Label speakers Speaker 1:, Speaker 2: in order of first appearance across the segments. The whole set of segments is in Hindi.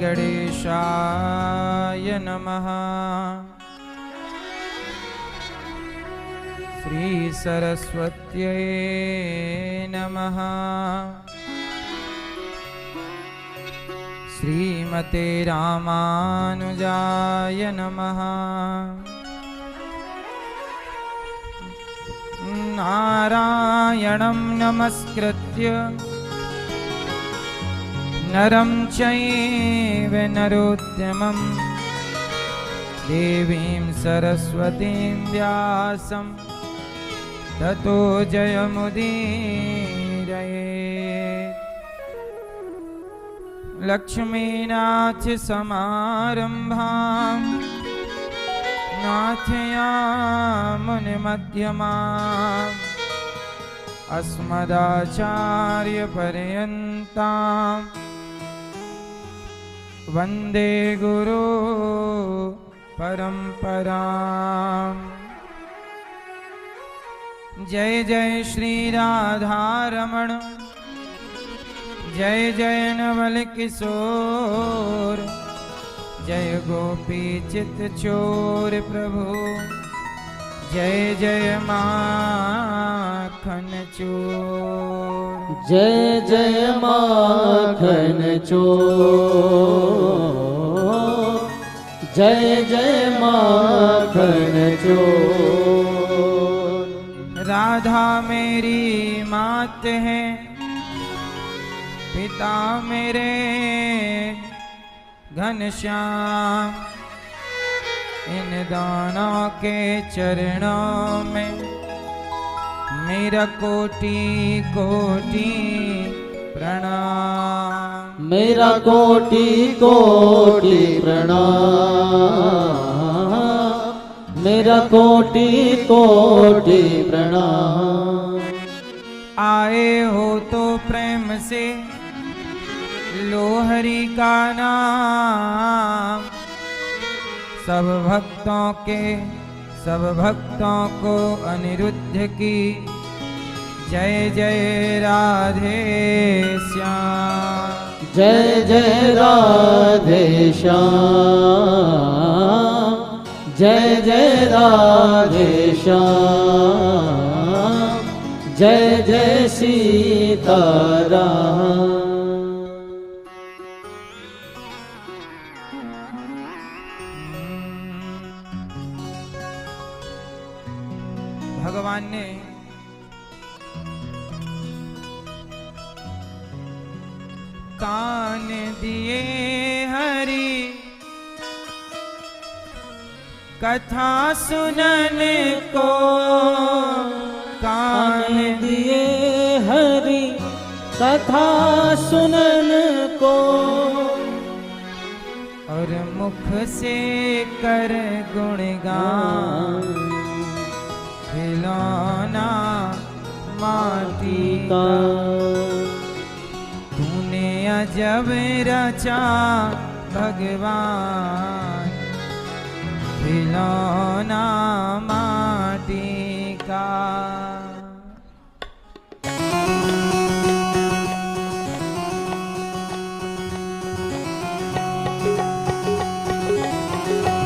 Speaker 1: गणेशाय नमः। श्री सरस्वत्यै नमः। श्रीमते रामानुजाय नमः। नारायणं नमस्कृत्य नरं चैव नरोत्तमं देवीं सरस्वतीं व्यासं ततो जयमुदीरयेत्। लक्ष्मीनाथ समारंभां नाथयामुनिमध्यमाम् अस्मदाचार्यपर्यन्तां वन्दे गुरु परम्पराम्। जय जय श्री राधारमण, जय जय नवल किशोर, जय गोपी चित चोर प्रभु, जय जय माखन चोर।
Speaker 2: जय जय माखन चोर, जय जय माखन चोर।
Speaker 1: राधा मेरी मात है, पिता मेरे घनश्याम। इन दोनों के चरणों में मेरा कोटि कोटि प्रणाम।
Speaker 2: मेरा कोटि कोटि प्रणाम, मेरा कोटि कोटि प्रणाम।
Speaker 1: आए हो तो प्रेम से लो हरि का नाम। सब भक्तों को अनिरुद्ध की जय जय राधे श्याम।
Speaker 2: जय जय राधे श्याम, जय जय राधे श्याम, जय जय सीताराम।
Speaker 1: भगवान ने कान दिए हरि कथा सुनने को।
Speaker 2: कान दिए हरि कथा सुनन को,
Speaker 1: और मुख से कर गुणगान। खिलौना माटी का तूने अजब रचा भगवान। खिलौना माटी का।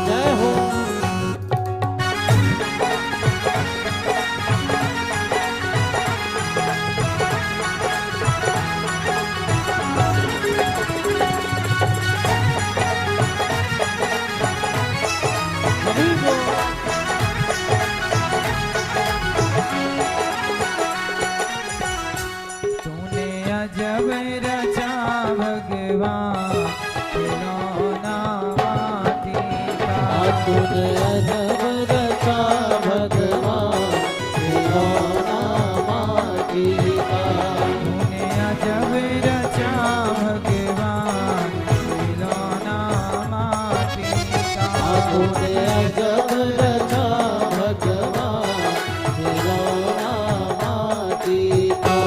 Speaker 2: जय हो।
Speaker 1: तूने अजब रचा भगवान। खिलौना माटी का।
Speaker 2: तूने अजब रचा भगवान। खिलौना माटी का।
Speaker 1: तूने अजब रचा भगवान। खिलौना माटी का।
Speaker 2: तूने अजब रचा भगवान। खिलौना माटी का।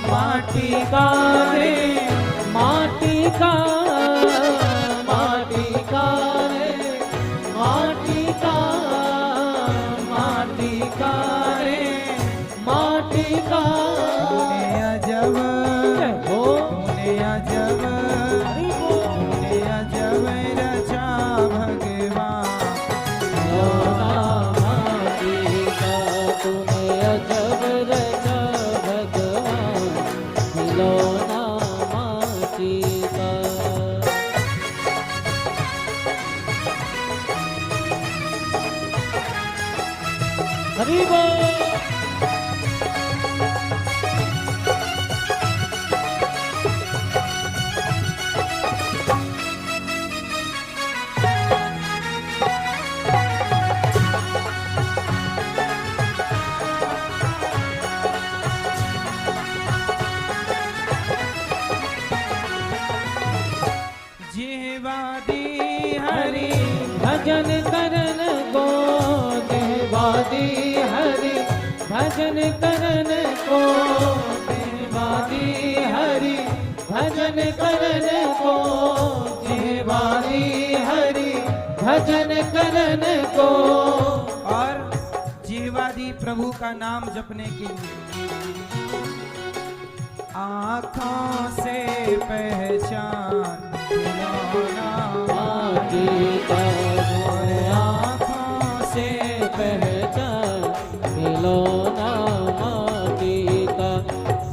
Speaker 1: माटी का रे
Speaker 2: माटी का, माटी का रे माटी का,
Speaker 1: माटी का रे
Speaker 2: माटी का।
Speaker 1: तूने अजब
Speaker 2: हो
Speaker 1: तूने अजब
Speaker 2: भजन करन को देवादी हरि भजन करन को देवादी हरि भजन करन को देवादी हरि भजन करन को।
Speaker 1: और जीवादि प्रभु का नाम जपने के लिए आँखों से पहचान खिलौना
Speaker 2: माटी का
Speaker 1: और आँखों से
Speaker 2: पहचान खिलौना माटी का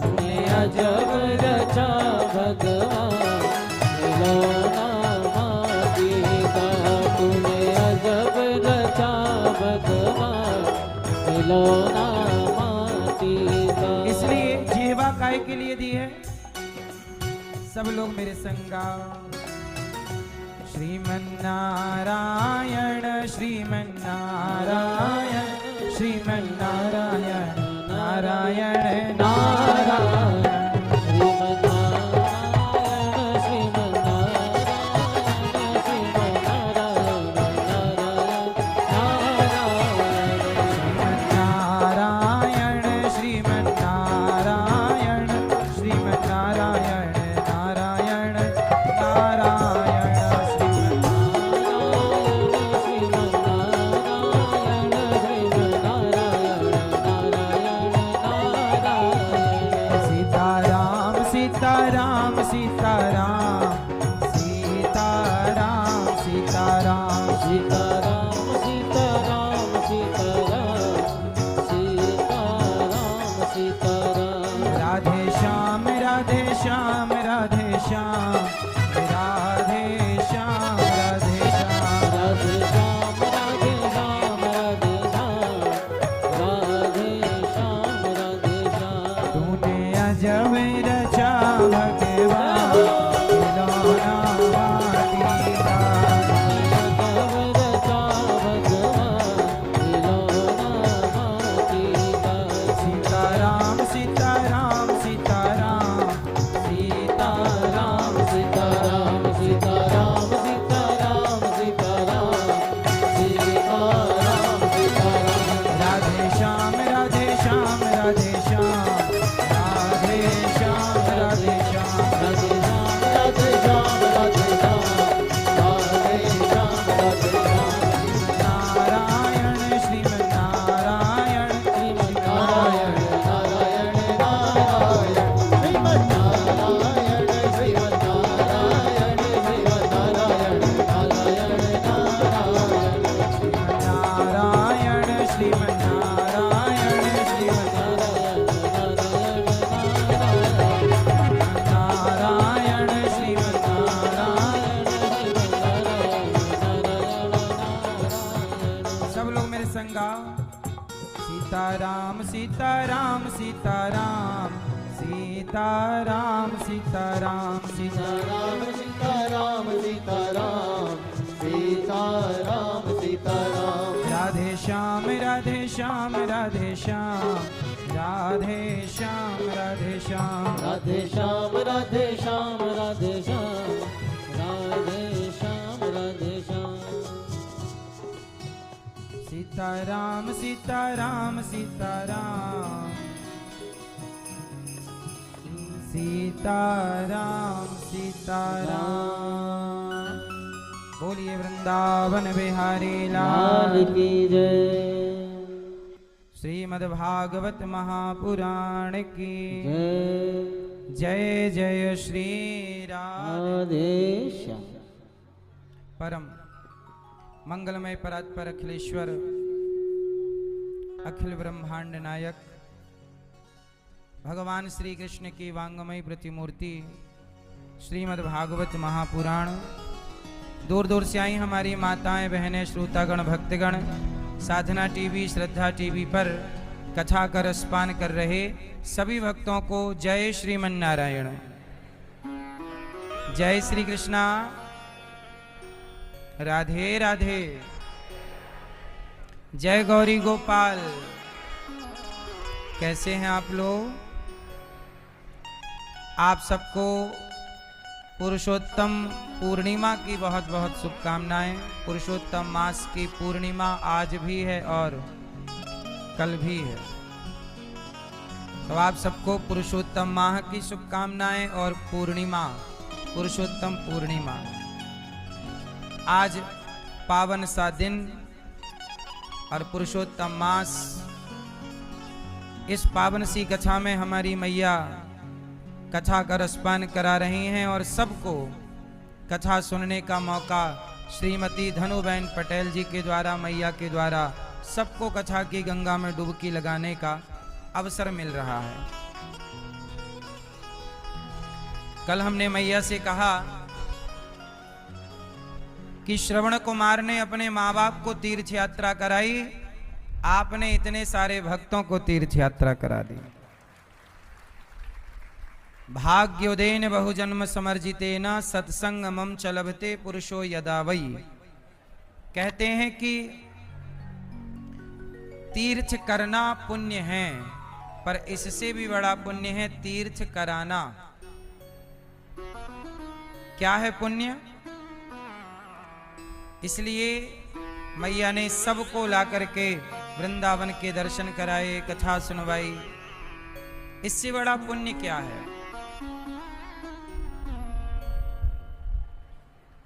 Speaker 2: तूने अजब रचा भगवान खिलौना माटी का तूने अजब रचा भगवान खिलौना माटी का।
Speaker 1: इसलिए जीवा काय के लिए दी है। सब लोग मेरे संगा श्रीमन्नारायण श्रीमन्नारायण श्रीमन्नारायण नारायण नारायण नारायण श्रीमन्नारायण श्रीमन्नारायण नारायण नारायण सीताराम सीताराम सीताराम सीताराम सीताराम
Speaker 2: सीताराम सीताराम सीताराम सीताराम सीताराम
Speaker 1: राधे श्याम राधे श्याम राधे श्याम राधे श्याम राधे श्याम
Speaker 2: राधे श्याम राधे श्याम राधे श्याम राधे श्याम राधे श्याम
Speaker 1: तूने अजब रचा भगवान खिलौना माटी का सीताराम सीताराम सीताराम सीताराम
Speaker 2: सीताराम सीताराम सीताराम सीताराम सीताराम सीताराम
Speaker 1: राधे श्याम राधे श्याम राधे श्याम राधे श्याम राधे श्याम
Speaker 2: राधे श्याम राधे श्याम राधे श्याम राधे श्याम राधे श्याम
Speaker 1: नारायण श्रीमन्नारायण
Speaker 2: श्रीमन्नारायण नारायण नारायण श्रीमन्नारायण श्रीमन्नारायण श्रीमन्नारायण नारायण नारायण
Speaker 1: नारायण श्रीमन्नारायण श्रीमन्नारायण नारायण श्रीमन्नारायण सब लोग मेरे संगा सीताराम सीताराम सीताराम सीताराम सीताराम सीताराम
Speaker 2: सीताराम सीताराम सीताराम सीताराम
Speaker 1: राधे श्याम राधे श्याम राधे श्याम राधे श्याम राधे श्याम
Speaker 2: राधे श्याम राधे श्याम राधे श्याम राधे श्याम राधे श्याम
Speaker 1: सीताराम सीताराम सीताराम सीताराम सीताराम बोलिए वृंदावन बिहारी
Speaker 2: लाल
Speaker 1: लाल
Speaker 2: की जय
Speaker 1: श्रीमद्भागवत महापुराण की
Speaker 2: जय
Speaker 1: जय जय श्री राधे
Speaker 2: राधे श्याम
Speaker 1: परम मंगलमय परात्पर अखिलेश्वर अखिल ब्रह्मांड नायक भगवान श्री कृष्ण की वांगमय प्रतिमूर्ति श्रीमद् भागवत महापुराण दूर दूर से आई हमारी माताएं बहनें श्रोतागण भक्तगण साधना टीवी श्रद्धा टीवी पर कथा का रसपान कर रहे सभी भक्तों को जय श्रीमन्नारायण जय श्री कृष्णा राधे राधे जय गौरी गोपाल। कैसे हैं आप लोग? आप सबको पुरुषोत्तम पूर्णिमा की बहुत बहुत शुभकामनाएं। पुरुषोत्तम मास की पूर्णिमा आज भी है और कल भी है, तो आप सबको पुरुषोत्तम माह की शुभकामनाएं और पूर्णिमा, पुरुषोत्तम पूर्णिमा। आज पावन सा दिन और पुरुषोत्तम मास। इस पावन सी कथा में हमारी मैया कथा का रसपान करा रही हैं और सबको कथा सुनने का मौका श्रीमती धनुबेन पटेल जी के द्वारा, मैया के द्वारा सबको कथा की गंगा में डुबकी लगाने का अवसर मिल रहा है। कल हमने मैया से कहा कि श्रवण कुमार ने अपने माँ बाप को तीर्थ यात्रा कराई, आपने इतने सारे भक्तों को तीर्थ यात्रा करा दी। भाग्योदयन बहुजन्म समर्जितेन सत्संग मम चलभते पुरुषो यदा वै। कहते हैं कि तीर्थ करना पुण्य है, पर इससे भी बड़ा पुण्य है तीर्थ कराना। क्या है पुण्य? इसलिए मैया ने सबको ला करके वृंदावन के दर्शन कराए, कथा सुनवाई। इससे बड़ा पुण्य क्या है?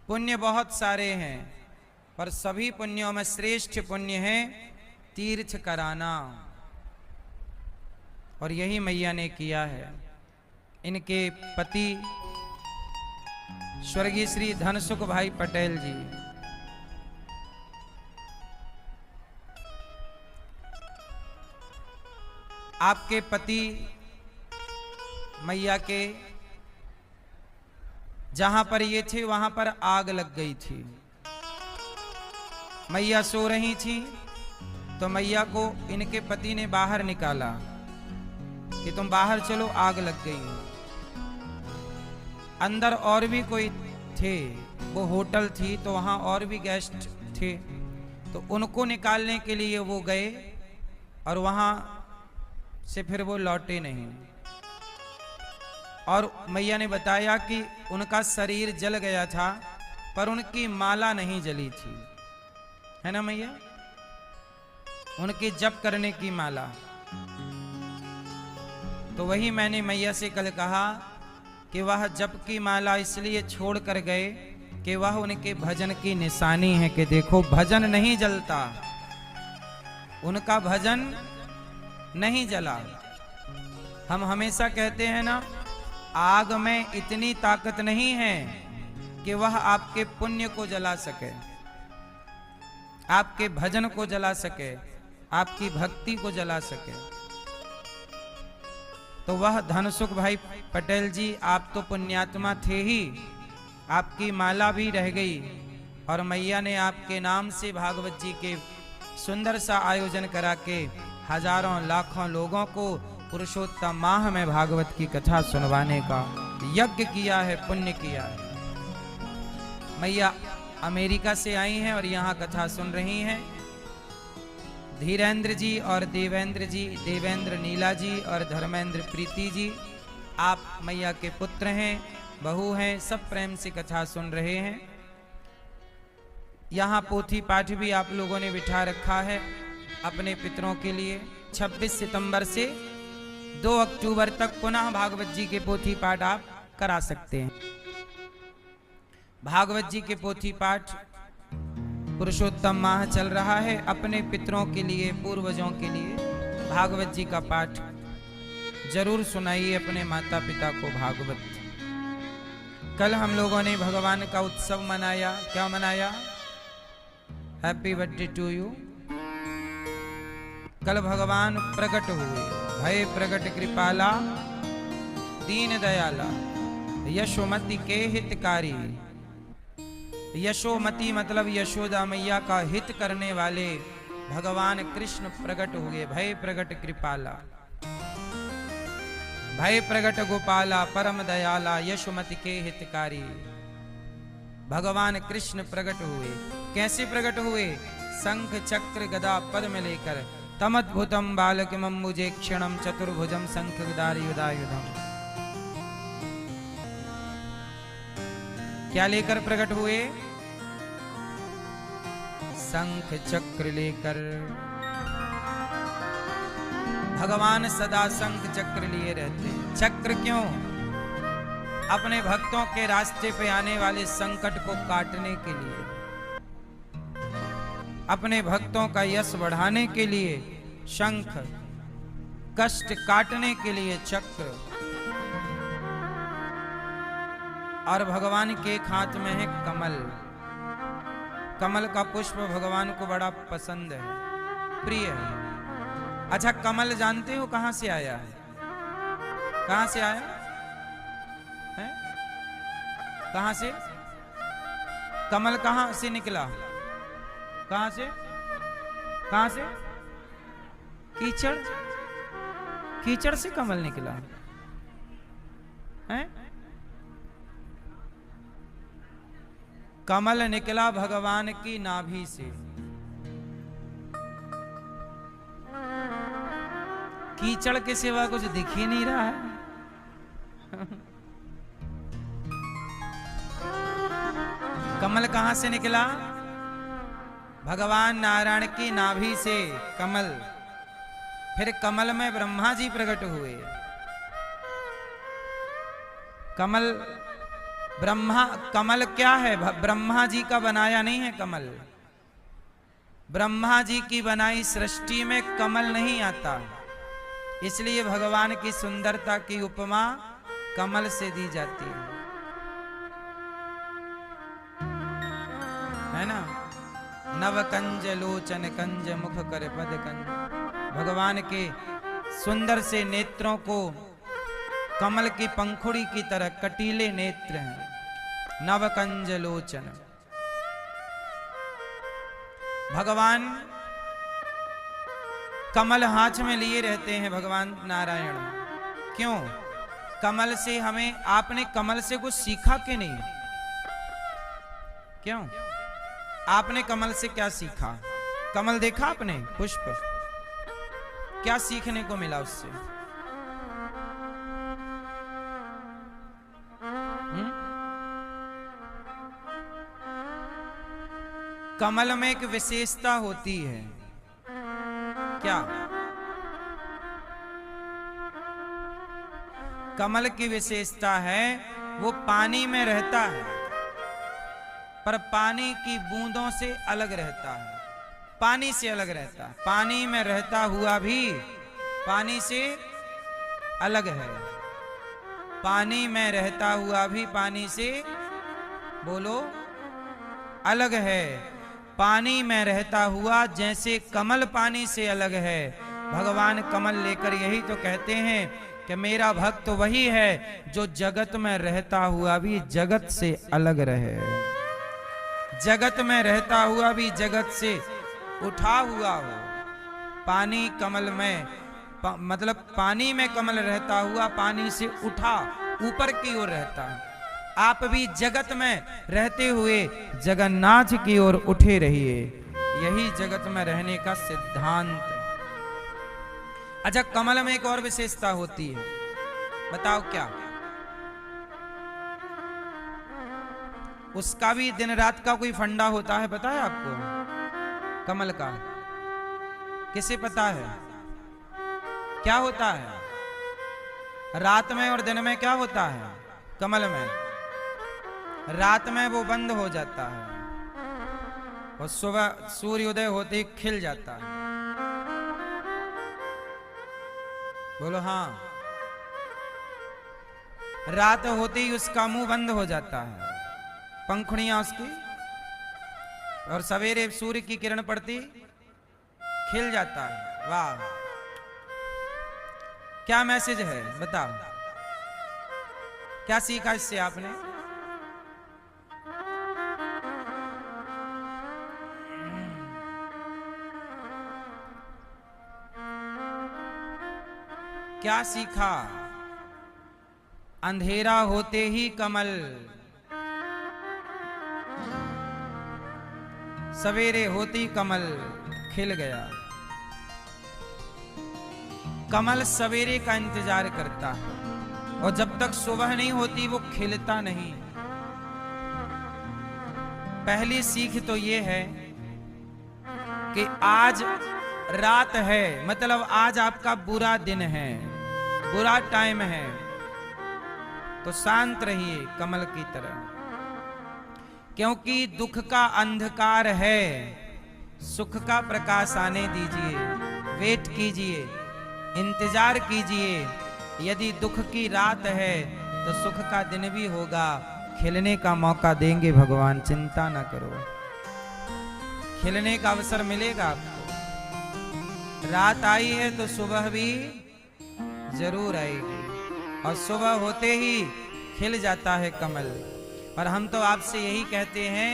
Speaker 1: पुण्य बहुत सारे हैं, पर सभी पुण्यों में श्रेष्ठ पुण्य है तीर्थ कराना, और यही मैया ने किया है। इनके पति स्वर्गीय श्री धनसुख भाई पटेल जी, आपके पति मैया के जहां पर ये थे वहां पर आग लग गई थी। मैया सो रही थी तो मैया को इनके पति ने बाहर निकाला कि तुम बाहर चलो, आग लग गई है। अंदर और भी कोई थे, वो होटल थी तो वहां और भी गेस्ट थे, तो उनको निकालने के लिए वो गए और वहां से फिर वो लौटे नहीं। और मैया ने बताया कि उनका शरीर जल गया था पर उनकी माला नहीं जली थी, है ना मैया? उनके जप करने की माला। तो वही मैंने मैया से कल कहा कि वह जप की माला इसलिए छोड़ कर गए कि वह उनके भजन की निशानी है कि देखो भजन नहीं जलता, उनका भजन नहीं जला। हम हमेशा कहते हैं ना, आग में इतनी ताकत नहीं है कि वह आपके पुण्य को जला सके, आपके भजन को जला सके, आपकी भक्ति को जला सके। तो वह धनसुख भाई पटेल जी, आप तो पुण्यात्मा थे ही, आपकी माला भी रह गई और मैया ने आपके नाम से भागवत जी के सुंदर सा आयोजन करा के हजारों लाखों लोगों को पुरुषोत्तम माह में भागवत की कथा सुनवाने का यज्ञ किया है, पुण्य किया है। मैया अमेरिका से आई हैं और यहाँ कथा सुन रही हैं। धीरेन्द्र जी और देवेंद्र जी, देवेंद्र नीला जी और धर्मेंद्र प्रीति जी, आप मैया के पुत्र हैं, बहू हैं, सब प्रेम से कथा सुन रहे हैं। यहाँ पोथी पाठ भी आप लोगों ने बिठा रखा है अपने पितरों के लिए। 26 सितंबर से 2 अक्टूबर तक पुनः भागवत जी के पोथी पाठ आप करा सकते हैं। भागवत जी के पोथी पाठ पुरुषोत्तम माह चल रहा है, अपने पितरों के लिए, पूर्वजों के लिए भागवत जी का पाठ जरूर सुनाइए अपने माता पिता को भागवत। कल हम लोगों ने भगवान का उत्सव मनाया। क्या मनाया? Happy birthday to you. कल भगवान प्रकट हुए, भय प्रकट कृपाला दीन दयाला यशोमति के हितकारी। यशोमति मतलब यशोदा मैया का हित करने वाले भगवान कृष्ण प्रकट हुए। भय प्रकट कृपाला, भय प्रकट गोपाला परम दयाला यशोमति के हितकारी। भगवान कृष्ण प्रकट हुए। कैसे प्रकट हुए? शंख चक्र गदा पद्म लेकर। तमद्भुतम बालकमं मुझे क्षणम चतुर्भुजम शंख गदायुधायुधम। क्या लेकर प्रकट हुए? शंख चक्र लेकर। भगवान सदा शंख चक्र लिए रहते हैं। चक्र क्यों? अपने भक्तों के रास्ते पे आने वाले संकट को काटने के लिए, अपने भक्तों का यश बढ़ाने के लिए शंख, कष्ट काटने के लिए चक्र। और भगवान के एक हाथ में है कमल। कमल का पुष्प भगवान को बड़ा पसंद है, प्रिय है। अच्छा, कमल जानते हो कहां से आया है? कहां से आया है? कहां से? कमल कहां से निकला? कहां से? कहां से? कीचड़। कीचड़ से कमल निकला है? कमल निकला भगवान की नाभि से। कीचड़ के सिवा कुछ दिख ही नहीं रहा है। कमल कहां से निकला? भगवान नारायण की नाभि से कमल। फिर कमल में ब्रह्मा जी प्रकट हुए। कमल, कमल क्या है? ब्रह्मा जी का बनाया नहीं है कमल। ब्रह्मा जी की बनाई सृष्टि में कमल नहीं आता, इसलिए भगवान की सुंदरता की उपमा कमल से दी जाती है ना? नव कंज लोचन कंज मुख कर पद कंज। भगवान के सुंदर से नेत्रों को कमल की पंखुड़ी की तरह कटीले नेत्र हैं। नव कंज लोचन। भगवान कमल हाथ में लिए रहते हैं भगवान नारायण। क्यों? कमल से हमें, आपने कमल से कुछ सीखा कि नहीं? क्यों? आपने कमल से क्या सीखा? कमल देखा आपने? पुष्प, क्या सीखने को मिला उससे? कमल में एक विशेषता होती है। क्या? कमल की विशेषता है वो पानी में रहता है, पर पानी की बूंदों से अलग रहता है। पानी से अलग रहता है। पानी में रहता हुआ भी पानी से अलग है। पानी में रहता हुआ भी पानी से, बोलो, अलग है। पानी में रहता हुआ जैसे कमल पानी से अलग है, भगवान कमल लेकर यही तो कहते हैं कि मेरा भक्त वही है जो जगत में रहता हुआ भी जगत से अलग रहे। जगत में रहता हुआ भी जगत से उठा हुआ हो। पानी कमल में, मतलब पानी में कमल रहता हुआ पानी से उठा, ऊपर की ओर रहता है। आप भी जगत में रहते हुए जगन्नाथ की ओर उठे रहिए। यही जगत में रहने का सिद्धांत। अच्छा, कमल में एक और विशेषता होती है, बताओ क्या? उसका भी दिन रात का कोई फंडा होता है, पता है आपको? कमल का किसे पता है? क्या होता है? रात में और दिन में क्या होता है? कमल में रात में वो बंद हो जाता है और सुबह सूर्योदय होते ही खिल जाता है। बोलो हाँ। रात होते ही उसका मुंह बंद हो जाता है, पंखुड़ियां उसकी, और सवेरे सूर्य की किरण पड़ती खिल जाता है। वाह, क्या मैसेज है बताओ? क्या सीखा इससे आपने? क्या सीखा? अंधेरा होते ही कमल, सवेरे होती कमल खिल गया। कमल सवेरे का इंतजार करता है और जब तक सुबह नहीं होती वो खिलता नहीं। पहली सीख तो ये है कि आज रात है, मतलब आज आपका बुरा दिन है, बुरा टाइम है, तो शांत रहिए कमल की तरह, क्योंकि दुख का अंधकार है, सुख का प्रकाश आने दीजिए, वेट कीजिए, इंतजार कीजिए। यदि दुख की रात है तो सुख का दिन भी होगा, खिलने का मौका देंगे भगवान, चिंता ना करो, खिलने का अवसर मिलेगा आपको। रात आई है तो सुबह भी जरूर आएगी, और सुबह होते ही खिल जाता है कमल। और हम तो आपसे यही कहते हैं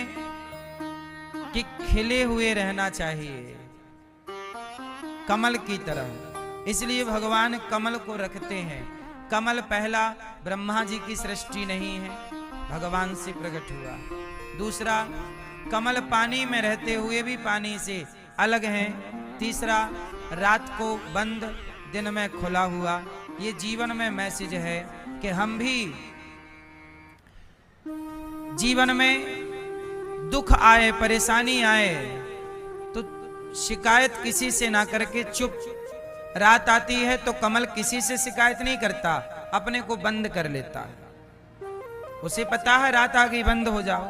Speaker 1: कि खिले हुए रहना चाहिए कमल की तरह, इसलिए भगवान कमल को रखते हैं। कमल पहला ब्रह्मा जी की सृष्टि नहीं है, भगवान से प्रकट हुआ। दूसरा, कमल पानी में रहते हुए भी पानी से अलग हैं। तीसरा, रात को बंद दिन में खुला हुआ। ये जीवन में मैसेज है कि हम भी जीवन में दुख आए, परेशानी आए तो शिकायत किसी से ना करके चुप। रात आती है तो कमल किसी से शिकायत नहीं करता, अपने को बंद कर लेता है, उसे पता है रात आ गई, बंद हो जाओ।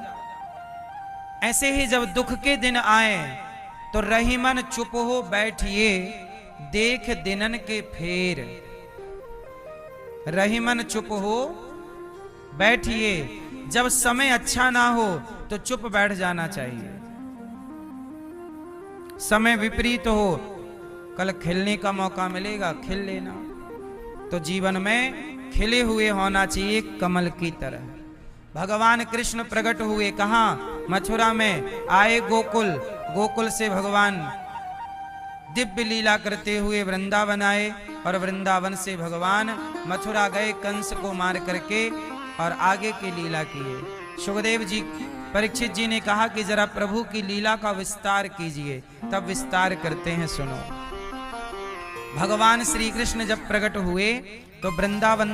Speaker 1: ऐसे ही जब दुख के दिन आए तो रहीमन चुप हो बैठिए, देख दिनन के फेर। रहीमन चुप हो बैठिए, जब समय अच्छा ना हो तो चुप बैठ जाना चाहिए। समय विपरीत हो, कल खिलने का मौका मिलेगा, खिल लेना। तो जीवन में खिले हुए होना चाहिए कमल की तरह। भगवान कृष्ण प्रकट हुए कहाँ? मथुरा में आए गोकुल, गोकुल से भगवान दिव्य लीला करते हुए वृंदावन आए, और वृंदावन से भगवान मथुरा गए कंस को मार करके, और आगे की लीला किए। सुखदेव जी, परीक्षित जी ने कहा कि जरा प्रभु की लीला का विस्तार कीजिए, तब विस्तार करते हैं, सुनो। भगवान श्री कृष्ण जब प्रकट हुए तो वृंदावन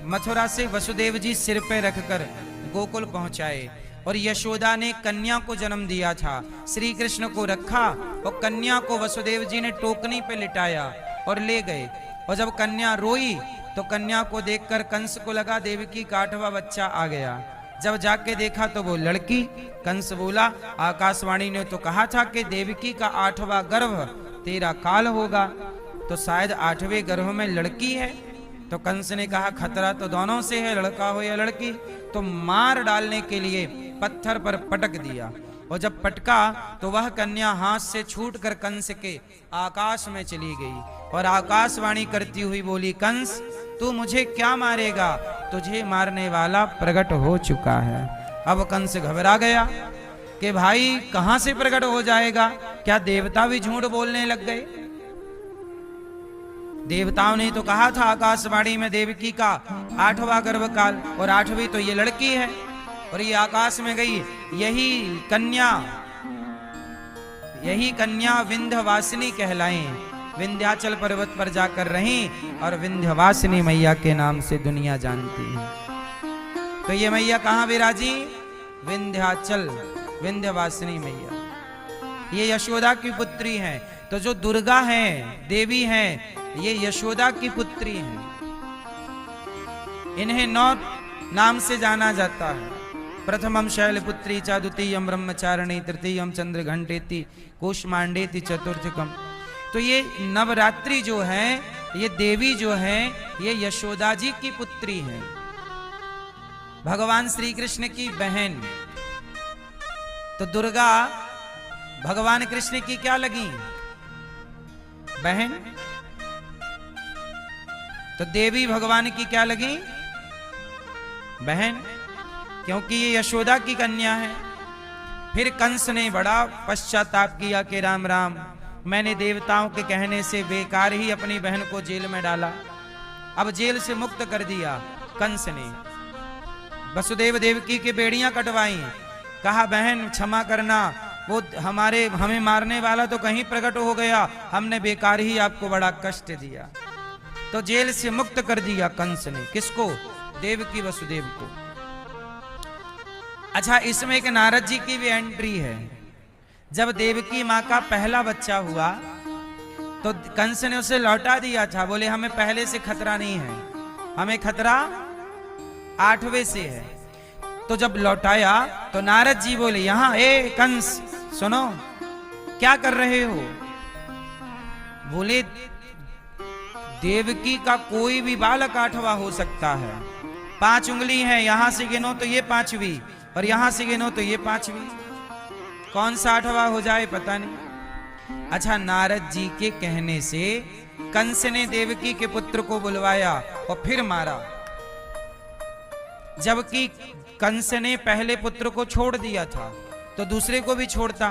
Speaker 1: मथुरा से वसुदेव जी सिर पे रखकर गोकुल पहुंचाए, और यशोदा ने कन्या को जन्म दिया था। श्री कृष्ण को रखा और कन्या को वसुदेव जी ने टोकनी पे लिटाया और ले गए। और जब कन्या रोई तो कन्या को देखकर कंस को लगा देवकी का 8वां बच्चा आ गया। जब जाके देखा तो वो लड़की। कंस बोला, आकाशवाणी ने तो कहा था कि देवकी का 8वां गर्भ तेरा काल होगा, तो शायद 8वें गर्भ में लड़की है। तो कंस ने कहा खतरा तो दोनों से है, लड़का हो या लड़की। तो मार डालने के लिए पत्थर पर पटक दिया, और जब पटका तो वह कन्या हाथ से छूटकर कंस के आकाश में चली गई, और आकाशवाणी करती हुई बोली, कंस तू मुझे क्या मारेगा, तुझे मारने वाला प्रकट हो चुका है। अब कंस घबरा गया कि भाई कहां से प्रकट हो जाएगा, क्या देवता भी झूठ बोलने लग गए? देवताओं ने तो कहा था आकाशवाणी में देवकी का 8वां गर्भकाल, और 8वीं तो ये लड़की है, और ये आकाश में गई। यही कन्या विंध्यवासिनी कहलाई, विंध्याचल पर्वत पर जाकर रही, और विंध्यवासिनी मैया के नाम से दुनिया जानती है। तो ये मैया कहाँ विराजी? विंध्याचल, विंध्यवासिनी मैया। ये यशोदा की पुत्री है। तो जो दुर्गा है, देवी है, ये यशोदा की पुत्री है। इन्हें 9 नाम से जाना जाता है। प्रथमम शैलपुत्री च, द्वितीयम ब्रह्मचारिणी, तृतीयम चंद्रघंटेति, कूष्मांडेति, चतुर्थकम। तो ये नवरात्रि जो है, ये देवी जो है, ये यशोदा जी की पुत्री है, भगवान श्री कृष्ण की बहन। तो दुर्गा भगवान कृष्ण की क्या लगी? बहन। तो देवी भगवान की क्या लगी? बहन, क्योंकि ये यशोदा की कन्या है। फिर कंस ने बड़ा पश्चाताप किया कि राम राम, मैंने देवताओं के कहने से बेकार ही अपनी बहन को जेल में डाला। अब जेल से मुक्त कर दिया कंस ने। वसुदेव देवकी की बेड़ियां कटवाई, कहा बहन क्षमा करना, वो हमें मारने वाला तो कहीं प्रकट हो गया, हमने बेकार ही आपको बड़ा कष्ट दिया। तो जेल से मुक्त कर दिया कंस ने। किसको? देवकी वसुदेव को। अच्छा, इसमें एक नारद जी की भी एंट्री है। जब देवकी माँ का पहला बच्चा हुआ तो कंस ने उसे लौटा दिया था, बोले हमें पहले से खतरा नहीं है, हमें खतरा 8वें से है। तो जब लौटाया तो नारद जी बोले, यहां ए कंस सुनो, क्या कर रहे हो? बोले देवकी का कोई भी बालक 8वां हो सकता है, 5 उंगली है, यहां से गिनो तो ये 5वीं और यहां से गिनो तो ये 5वीं, कौन सा 8वां हो जाए पता नहीं। अच्छा, नारद जी के कहने से कंस ने देवकी के पुत्र को बुलवाया और फिर मारा, जबकि कंस ने पहले पुत्र को छोड़ दिया था तो दूसरे को भी छोड़ता,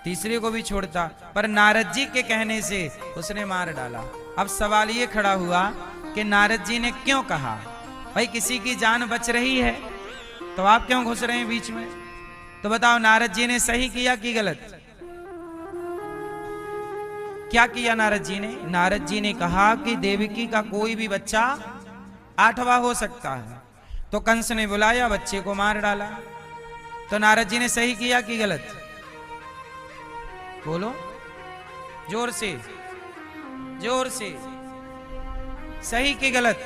Speaker 1: तीसरे को भी छोड़ता, पर नारद जी के कहने से उसने मार डाला। अब सवाल ये खड़ा हुआ कि नारद जी ने क्यों कहा? भाई किसी की जान बच रही है तो आप क्यों घुस रहे हैं बीच में? तो बताओ, नारद जी ने सही किया कि गलत? क्या किया नारद जी ने? नारद जी ने कहा कि देवकी का कोई भी बच्चा 8वां हो सकता है, तो कंस ने बुलाया, बच्चे को मार डाला। तो नारद जी ने सही किया कि गलत? बोलो जोर से, जोर से, सही कि गलत?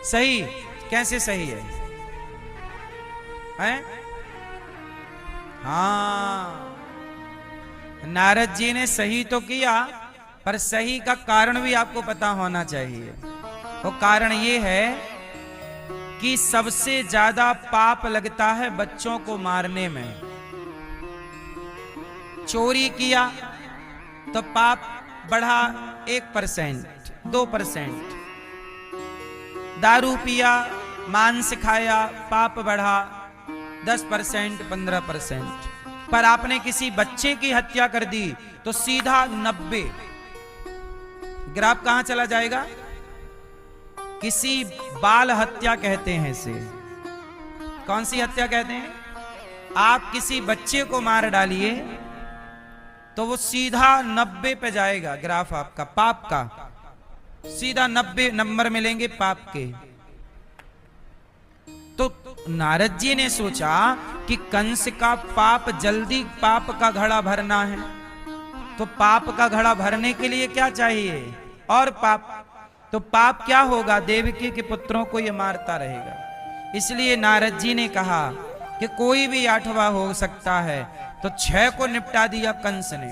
Speaker 1: सही। कैसे सही है? हैं? हाँ, नारद जी ने सही तो किया, पर सही का कारण भी आपको पता होना चाहिए। वो कारण ये है कि सबसे ज्यादा पाप लगता है बच्चों को मारने में। चोरी किया तो पाप बढ़ा 1%, 2%, दारू पिया, मांस खाया, पाप बढ़ा 10%, 15%, पर आपने किसी बच्चे की हत्या कर दी तो सीधा 90। ग्राफ कहां चला जाएगा? किसी बाल हत्या कहते हैं इसे। कौन सी हत्या कहते हैं? आप किसी बच्चे को मार डालिए तो वो सीधा 90 पे जाएगा ग्राफ आपका, पाप का सीधा 90 नंबर मिलेंगे पाप के। तो नारद जी ने सोचा कि कंस का पाप जल्दी पाप का घड़ा भरना है, तो पाप का घड़ा भरने के लिए क्या चाहिए? और पाप। तो पाप क्या होगा? देवकी के पुत्रों को ये मारता रहेगा। इसलिए नारद जी ने कहा कि कोई भी 8वां हो सकता है, तो 6 को निपटा दिया कंस ने।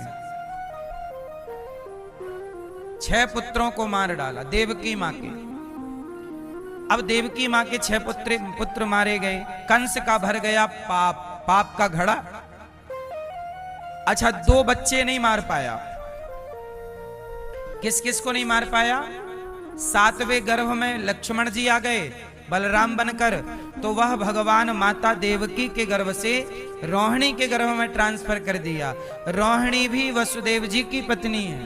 Speaker 1: 6 पुत्रों को मार डाला देवकी मां के। अब देवकी मां के 6 पुत्र मारे गए, कंस का भर गया पाप का घड़ा। अच्छा, 2 बच्चे नहीं मार पाया। किस किस को नहीं मार पाया? 7वें गर्भ में लक्ष्मण जी आ गए बलराम बनकर, तो वह भगवान माता देवकी के गर्भ से रोहिणी के गर्भ में ट्रांसफर कर दिया। रोहिणी भी वसुदेव जी की पत्नी है,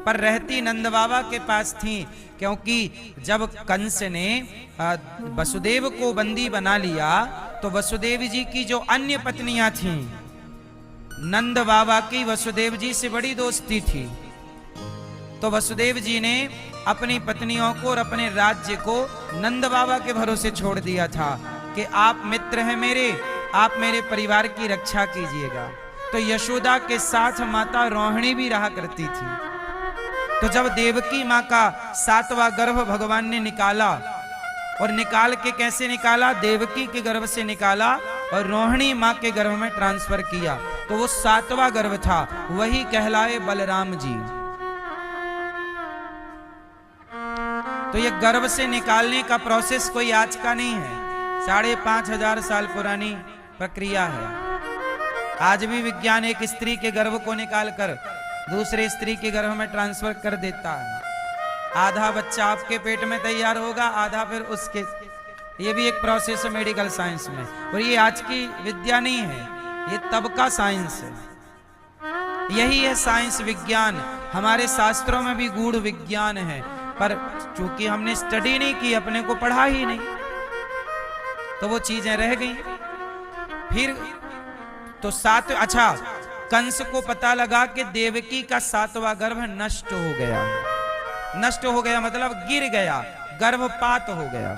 Speaker 1: पर रहती नंद बाबा के पास थी, क्योंकि जब कंस ने वसुदेव को बंदी बना लिया तो वसुदेव जी की जो अन्य पत्नियां थीं, नंद बाबा की वसुदेव जी से बड़ी दोस्ती थी, तो वसुदेव जी ने अपनी पत्नियों को और अपने राज्य को नंद बाबा के भरोसे छोड़ दिया था कि आप मित्र हैं मेरे, आप मेरे परिवार की रक्षा कीजिएगा। तो यशोदा के साथ माता रोहिणी भी रहा करती थी। तो जब देवकी मां का 7वां गर्भ भगवान ने निकाला, और निकाल के कैसे निकाला? देवकी के गर्भ से निकाला और रोहिणी मां के गर्भ में ट्रांसफर किया, तो वो 7वां गर्भ था, वही कहलाए बलराम जी। तो ये गर्भ से निकालने का प्रोसेस कोई आज का नहीं है, 5,500 साल पुरानी प्रक्रिया है। आज भी विज्ञान एक स्त्री के गर्भ को निकालकर दूसरे स्त्री के गर्भ में ट्रांसफर कर देता है। आधा बच्चा आपके पेट में तैयार होगा, आधा फिर उसके। ये भी एक प्रोसेस है मेडिकल साइंस में, और ये आज की विद्या नहीं है, ये तब का साइंस है। यही है साइंस, विज्ञान। हमारे शास्त्रों में भी गूढ़ विज्ञान है, पर चूंकि हमने स्टडी नहीं की, अपने को पढ़ा ही नहीं, तो वो चीजें रह गई। फिर तो 7, अच्छा, कंस को पता लगा कि देवकी का 7वां गर्भ नष्ट हो गया। नष्ट हो गया मतलब गिर गया, गर्भपात हो गया।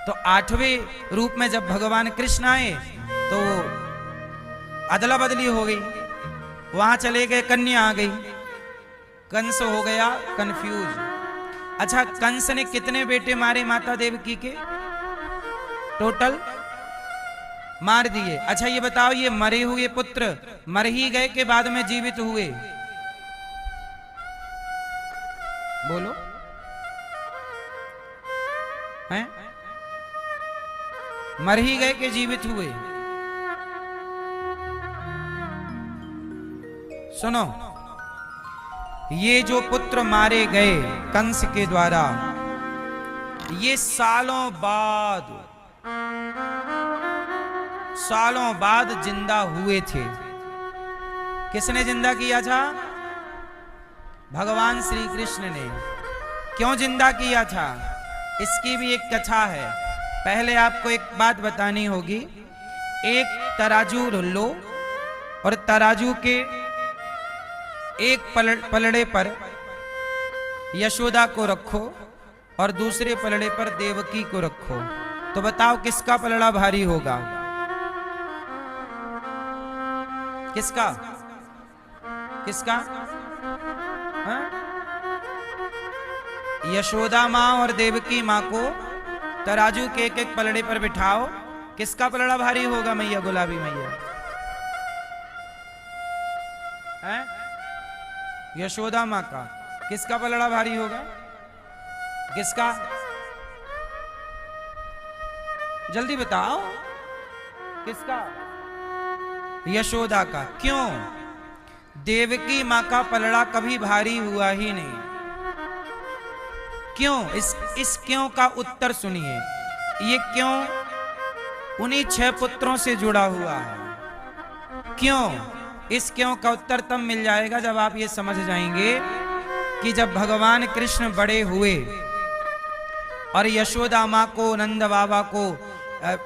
Speaker 1: तो 8वें रूप में जब भगवान कृष्ण आए तो अदला बदली हो गई, वहां चले गए, कन्या आ गई, कंस हो गया कंफ्यूज। अच्छा, कंस ने कितने बेटे मारे माता देवकी के? टोटल मार दिए। अच्छा ये बताओ, ये मरे हुए पुत्र मर ही गए के बाद में जीवित हुए? बोलो हैं? मर ही गए कि जीवित हुए? सुनो, ये जो पुत्र मारे गए कंस के द्वारा, ये सालों बाद जिंदा हुए थे। किसने जिंदा किया था? भगवान श्री कृष्ण ने। क्यों जिंदा किया था? इसकी भी एक कथा है। पहले आपको एक बात बतानी होगी। एक तराजू लो और तराजू के एक पलड़े पर यशोदा को रखो और दूसरे पलड़े पर देवकी को रखो, तो बताओ किसका पलड़ा भारी होगा? किसका? किसका? हाँ? यशोदा माँ और देवकी माँ को तराजू के एक एक पलड़े पर बिठाओ, किसका पलड़ा भारी होगा? मैया गुलाबी मैया है? यशोदा माँ का। किसका पलड़ा भारी होगा? किसका? जल्दी बताओ, किसका? यशोदा का। क्यों? देवकी माँ का पलड़ा कभी भारी हुआ ही नहीं। क्यों? इस क्यों का उत्तर सुनिए। ये क्यों उन्हीं 6 पुत्रों से जुड़ा हुआ है। क्यों? इस क्यों का उत्तर तब मिल जाएगा जब आप ये समझ जाएंगे कि जब भगवान कृष्ण बड़े हुए और यशोदा माँ को, नंद बाबा को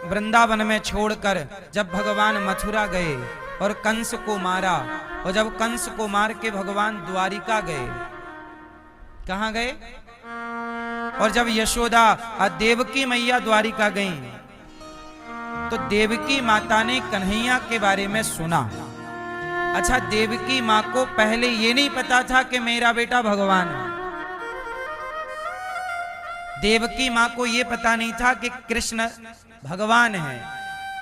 Speaker 1: वृंदावन में छोड़कर जब भगवान मथुरा गए और कंस को मारा, और जब कंस को मार के भगवान द्वारिका गए। कहां गए? और जब यशोदा देवकी मैया द्वारिका गई तो देवकी माता ने कन्हैया के बारे में सुना। अच्छा, देवकी माँ को पहले ये नहीं पता था कि मेरा बेटा भगवान है। देवकी माँ को ये पता नहीं था कि कृष्ण भगवान है।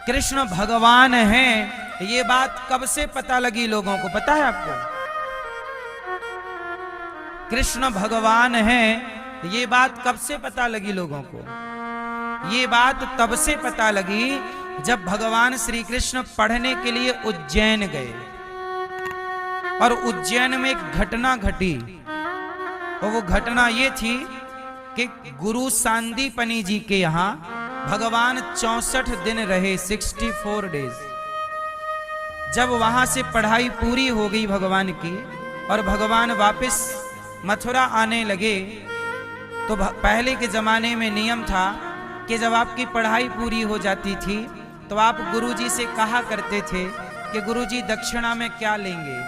Speaker 1: कृष्ण भगवान है, ये बात कब से पता लगी लोगों को? पता है आपको? कृष्ण भगवान है, ये बात कब से पता लगी लोगों को? ये बात तब से पता लगी जब भगवान श्री कृष्ण पढ़ने के लिए उज्जैन गए और उज्जैन में एक घटना घटी। और वो घटना ये थी कि गुरु सांदीपनी जी के यहाँ भगवान 64 दिन रहे, 64 डेज। जब वहां से पढ़ाई पूरी हो गई भगवान की और भगवान वापस मथुरा आने लगे, तो पहले के जमाने में नियम था कि जब आपकी पढ़ाई पूरी हो जाती थी तो आप गुरुजी से कहा करते थे कि गुरुजी दक्षिणा में क्या लेंगे।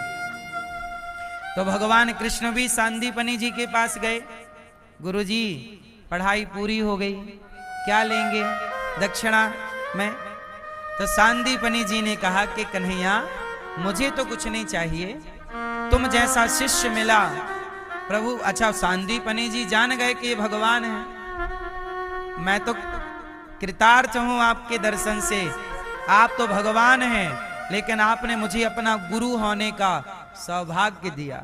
Speaker 1: तो भगवान कृष्ण भी सांदीपनी जी के पास गए, गुरुजी पढ़ाई पूरी हो गई, क्या लेंगे दक्षिणा में? तो सांदीपनी जी ने कहा कि कन्हैया, मुझे तो कुछ नहीं चाहिए, तुम जैसा शिष्य मिला प्रभु। अच्छा, सांदीपनी जी जान गए कि ये भगवान है। मैं तो कृतार्थ हूं आपके दर्शन से, आप तो भगवान हैं, लेकिन आपने मुझे अपना गुरु होने का सौभाग्य दिया।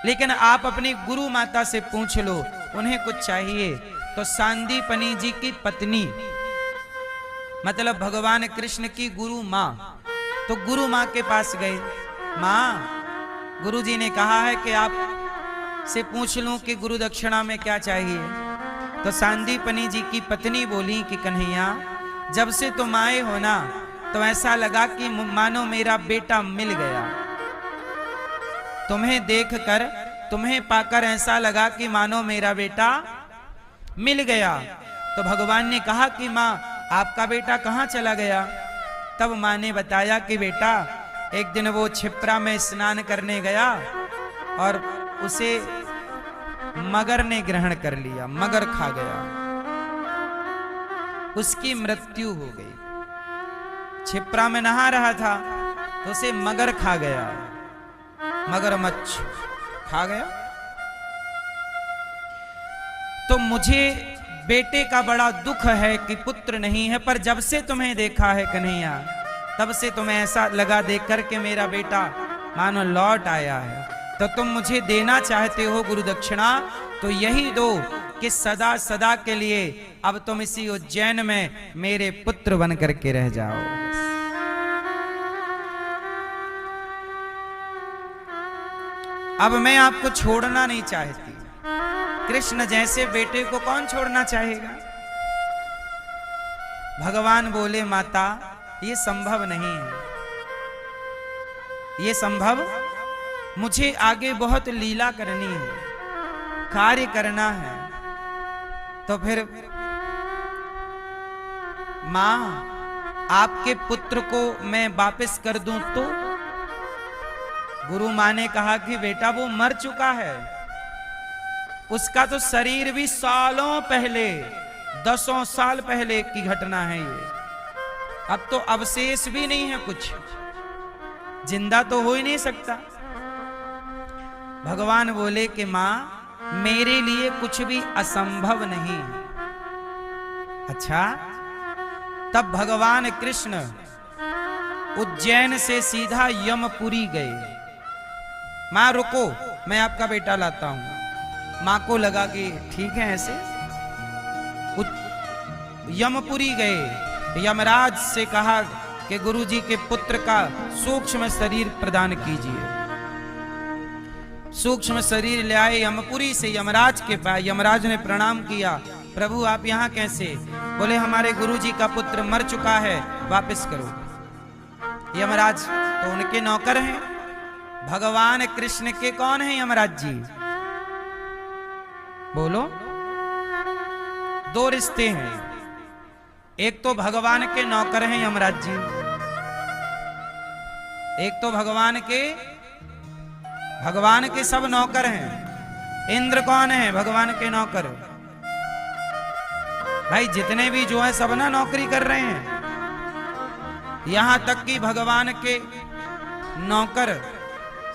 Speaker 1: लेकिन आप अपनी गुरु माता से पूछ लो, उन्हें कुछ चाहिए। तो सांदीपनी जी की पत्नी, मतलब भगवान कृष्ण की गुरु माँ, तो गुरु माँ के पास गए। माँ, गुरु जी ने कहा है कि आप से पूछ लूं कि गुरु दक्षिणा में क्या चाहिए। तो सांदीपनी जी की पत्नी बोली कि कन्हैया, जब से तुम आए हो ना, तो ऐसा लगा कि मानो मेरा बेटा मिल गया। तुम्हें देखकर, तुम्हें पाकर ऐसा लगा कि मानो मेरा बेटा मिल गया। तो भगवान ने कहा कि माँ, आपका बेटा कहाँ चला गया? तब माँ ने बताया कि बेटा, एक दिन वो छिप्रा में स्नान करने गया और उसे मगर ने ग्रहण कर लिया, मगर खा गया। उसकी मृत्यु हो गई। छिप्रा में नहा रहा था तो उसे मगर खा गया, मगरमच्छ खा गया। तो मुझे बेटे का बड़ा दुख है कि पुत्र नहीं है, पर जब से तुम्हें देखा है कन्हैया, तब से तुम्हें ऐसा लगा देख करके मेरा बेटा मानो लौट आया है। तो तुम मुझे देना चाहते हो गुरु दक्षिणा, तो यही दो कि सदा सदा के लिए अब तुम इसी उज्जैन में मेरे पुत्र बन करके रह जाओ। अब मैं आपको छोड़ना नहीं चाहती। कृष्ण जैसे बेटे को कौन छोड़ना चाहेगा? भगवान बोले माता ये संभव नहीं है, ये संभव, मुझे आगे बहुत लीला करनी है, कार्य करना है। तो फिर मां आपके पुत्र को मैं वापस कर दूं तो? गुरु मां ने कहा कि बेटा वो मर चुका है, उसका तो शरीर भी सालों पहले, 10 साल पहले की घटना है ये। अब तो अवशेष भी नहीं है कुछ, जिंदा तो हो ही नहीं सकता। भगवान बोले कि मां मेरे लिए कुछ भी असंभव नहीं। अच्छा, तब भगवान कृष्ण उज्जैन से सीधा यमपुरी गए। मां रुको, मैं आपका बेटा लाता हूं। मां को लगा कि ठीक है ऐसे। यमपुरी गए, यमराज से कहा कि गुरुजी के पुत्र का सूक्ष्म शरीर प्रदान कीजिए। सूक्ष्म शरीर ले आए यमपुरी से यमराज के पास। यमराज ने प्रणाम किया, प्रभु आप यहाँ कैसे? बोले हमारे गुरुजी का पुत्र मर चुका है, वापस करो। यमराज तो उनके नौकर हैं। भगवान कृष्ण के कौन है यमराज जी? बोलो। दो रिश्ते हैं, एक तो भगवान के नौकर हैं यमराज जी, एक तो भगवान के सब नौकर हैं। इंद्र कौन है? भगवान के नौकर। भाई जितने भी जो है सब ना नौकरी कर रहे हैं, यहां तक कि भगवान के नौकर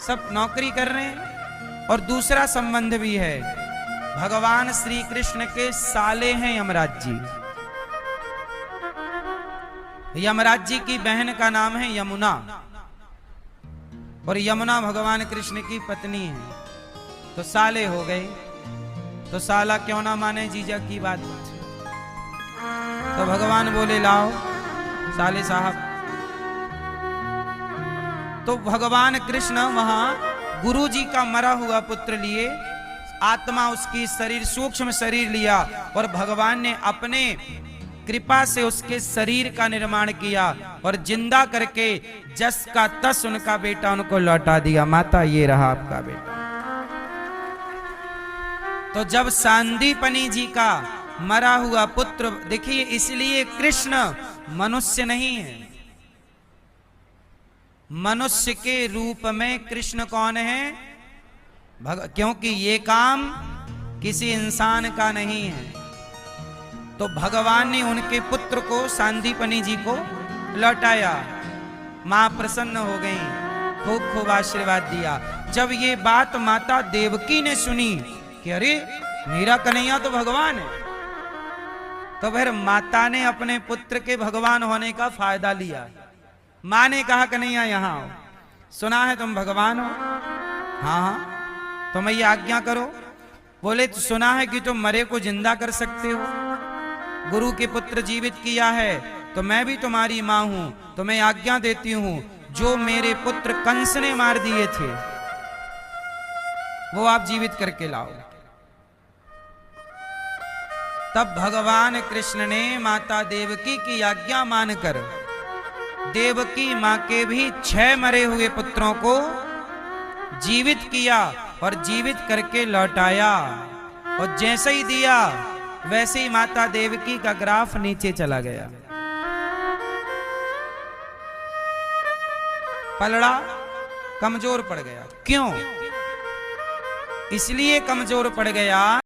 Speaker 1: सब नौकरी कर रहे हैं। और दूसरा संबंध भी है, भगवान श्री कृष्ण के साले हैं यमराज जी। यमराज जी की बहन का नाम है यमुना, और यमुना भगवान कृष्ण की पत्नी है। तो साले हो गए, तो साला क्यों ना माने जीजा की बात। तो भगवान बोले लाओ साले साहब। तो भगवान कृष्ण वहां गुरु जी का मरा हुआ पुत्र लिए, आत्मा उसकी शरीर, सूक्ष्म शरीर लिया, और भगवान ने अपने कृपा से उसके शरीर का निर्माण किया और जिंदा करके जस का तस उनका बेटा उनको लौटा दिया। माता ये रहा आपका बेटा। तो जब सांदीपनी जी का मरा हुआ पुत्र, देखिए इसलिए कृष्ण मनुष्य नहीं है। मनुष्य के रूप में कृष्ण कौन है? क्योंकि ये काम किसी इंसान का नहीं है। तो भगवान ने उनके पुत्र को, सांदीपनी जी को लौटाया। मां प्रसन्न हो गई, खूब खूब आशीर्वाद दिया। जब ये बात माता देवकी ने सुनी कि अरे मेरा कन्हैया तो भगवान है, तो फिर माता ने अपने पुत्र के भगवान होने का फायदा लिया। मां ने कहा कन्हैया यहाँ आओ, सुना है तुम भगवान हो? हाँ हाँ, तो मैं ये आज्ञा करो। बोले तो सुना है कि तुम मरे को जिंदा कर सकते हो, गुरु के पुत्र जीवित किया है, तो मैं भी तुम्हारी मां हूं, तो मैं आज्ञा देती हूं जो मेरे पुत्र कंस ने मार दिए थे वो आप जीवित करके लाओ। तब भगवान कृष्ण ने माता देवकी की आज्ञा मानकर देवकी मां के भी 6 मरे हुए पुत्रों को जीवित किया और जीवित करके लौटाया। और जैसे ही दिया वैसे ही माता देवकी का ग्राफ नीचे चला गया, पलड़ा कमजोर पड़ गया। क्यों? इसलिए कमजोर पड़ गया